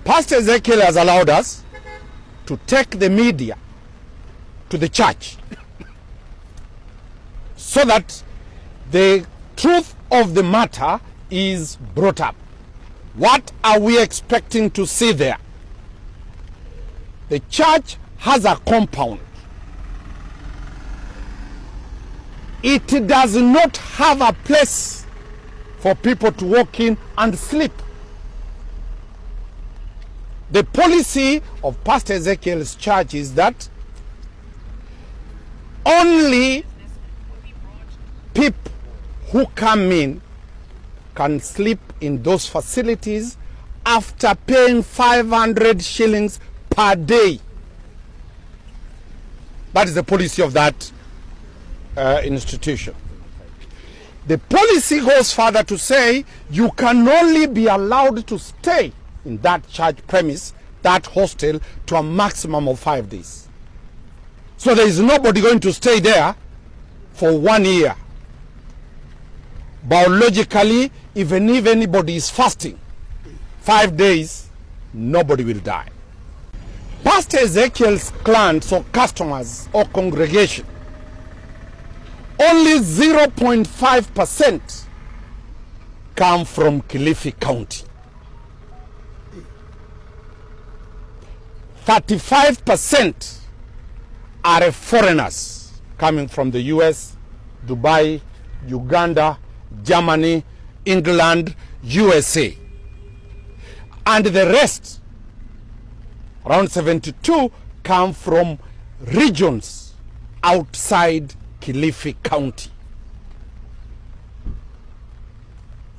Pastor Ezekiel has allowed us to take the media to the church so that the truth of the matter is brought up. What are we expecting to see there? The church has a compound. It does not have a place for people to walk in and sleep. The policy of Pastor Ezekiel's church is that only people who come in can sleep in those facilities after paying 500 shillings per day. That is the policy of that institution. The policy goes further to say you can only be allowed to stay in that church premise, that hostel, to a maximum of 5 days. So there is nobody going to stay there for 1 year. Biologically, even if anybody is fasting 5 days, nobody will die. Pastor Ezekiel's clients or customers or congregation, only 0.5% come from Kilifi County. 35% are foreigners coming from the US, Dubai, Uganda, Germany, England, USA. And the rest, around 72, come from regions outside Kilifi County.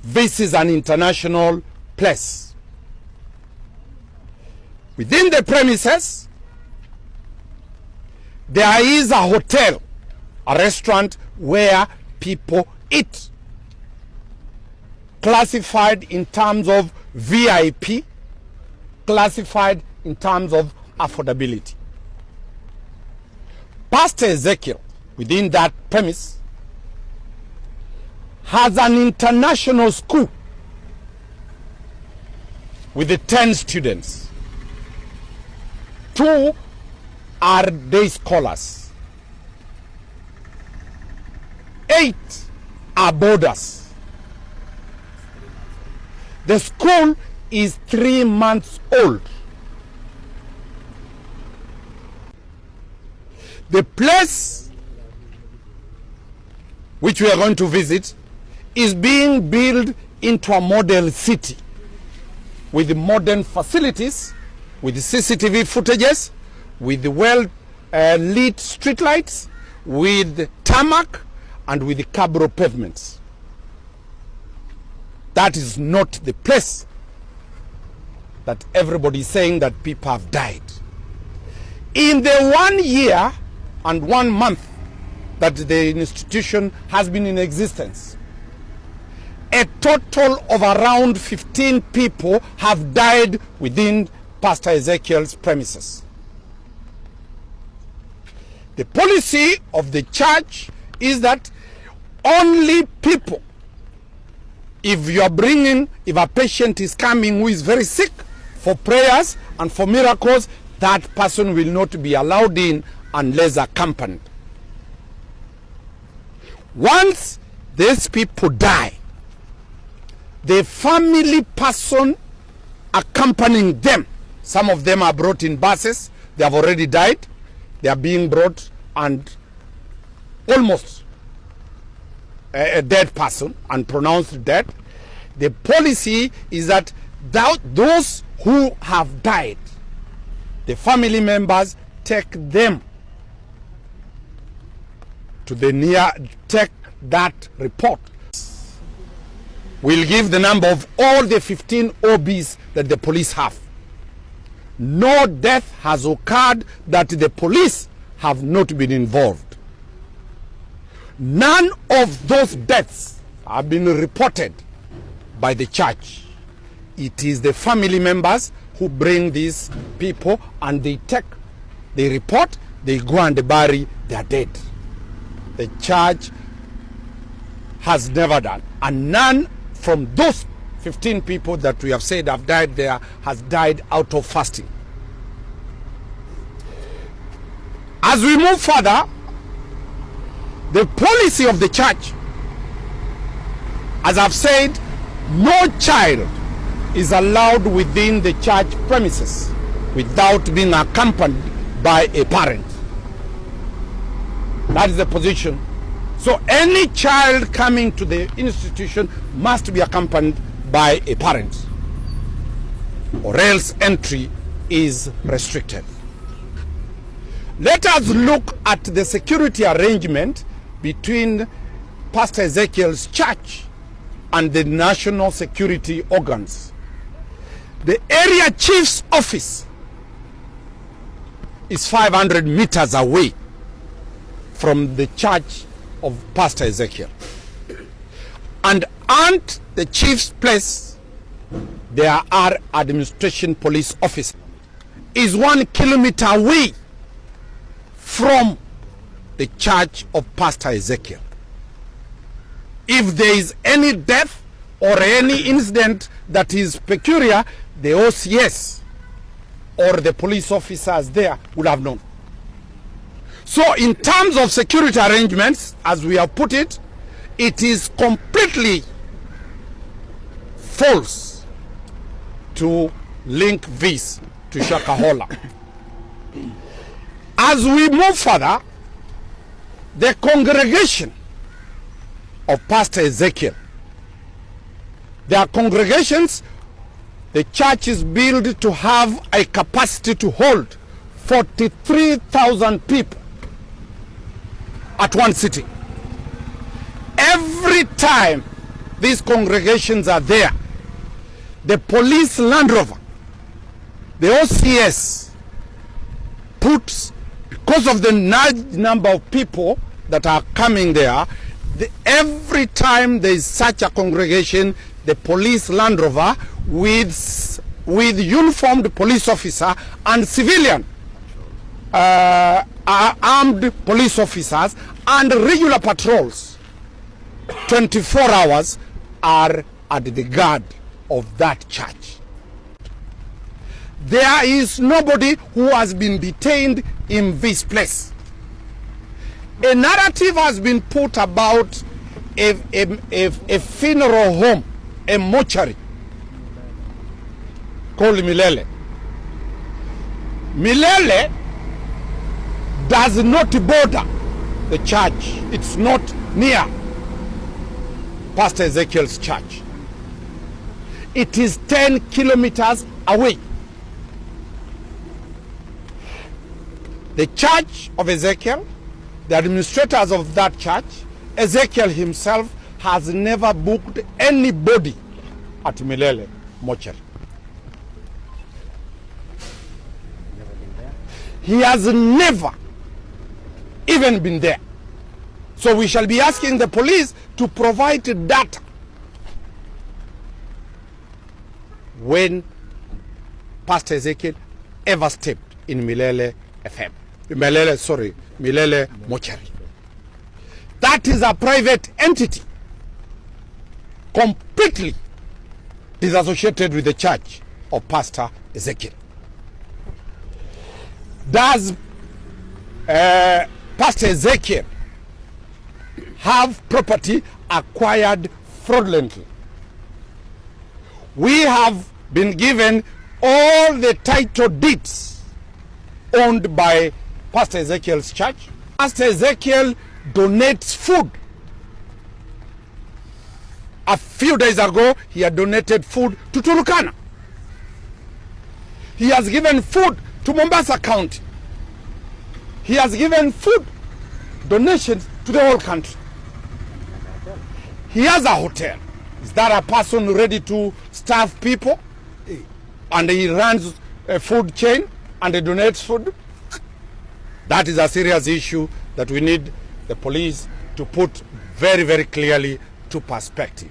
This is an international place. Within the premises, there is a hotel, a restaurant where people eat, classified in terms of VIP, classified in terms of affordability. Pastor Ezekiel, within that premise, has an international school with 10 students. 2 are day scholars. 8 are boarders. The school is 3 months old. The place which we are going to visit is being built into a model city with modern facilities, with CCTV footages, with well-lit streetlights, with tarmac, and with cabro pavements. That is not the place that everybody is saying that people have died. In the 1 year and 1 month that the institution has been in existence, a total of around 15 people have died within Pastor Ezekiel's premises. The policy of the church is that only people, if a patient is coming who is very sick for prayers and for miracles, that person will not be allowed in unless accompanied. Once these people die, the family person accompanying them, some of them are brought in buses, they have already died, they are being brought, and almost a dead person and pronounced dead. The policy is that those who have died, the family members take them to take that report. We'll give the number of all the 15 OBs that the police have. No death has occurred that the police have not been involved. None of those deaths have been reported by the church. It is the family members who bring these people and they report, they go and bury their dead. The church has never done, and none from those 15 people that we have said have died there has died out of fasting. As we move further, the policy of the church, as I've said, no child is allowed within the church premises without being accompanied by a parent. That is the position. So any child coming to the institution must be accompanied by a parent, or else entry is restricted. Let us look at the security arrangement between Pastor Ezekiel's church and the national security organs. The area chief's office is 500 meters away from the church of Pastor Ezekiel. And at the chief's place, there are administration police officers. Is 1 kilometer away from the church of Pastor Ezekiel. If there is any death or any incident that is peculiar, the OCS or the police officers there would have known. So in terms of security arrangements, as we have put it, it is completely false to link this to Shakahola. As we move further, the congregation of Pastor Ezekiel, their congregations, the church is built to have a capacity to hold 43,000 people at one sitting. Every time these congregations are there, the police Land Rover, the OCS, puts, because of the large number of people that are coming there, every time there is such a congregation, the police Land Rover with uniformed police officer and civilian armed police officers and regular patrols 24 hours are at the guard of that church. There is nobody who has been detained in this place. A narrative has been put about a funeral home, a mortuary called Milele. Milele does not border the church. It's not near Pastor Ezekiel's church. It is 10 kilometers away. The church of Ezekiel, the administrators of that church, Ezekiel himself has never booked anybody at Milele mortuary. He has never even been there. So we shall be asking the police to provide data when Pastor Ezekiel ever stepped in Milele mortuary. That is a private entity, completely disassociated with the church of Pastor Ezekiel. Does Pastor Ezekiel have property acquired fraudulently? We have been given all the title deeds owned by Pastor Ezekiel's church. Pastor Ezekiel donates food. A few days ago, he had donated food to Turkana. He has given food to Mombasa County. He has given food donations to the whole country. He has a hotel. Is that a person ready to starve people? And he runs a food chain and he donates food? That is a serious issue that we need the police to put very, very clearly to perspective.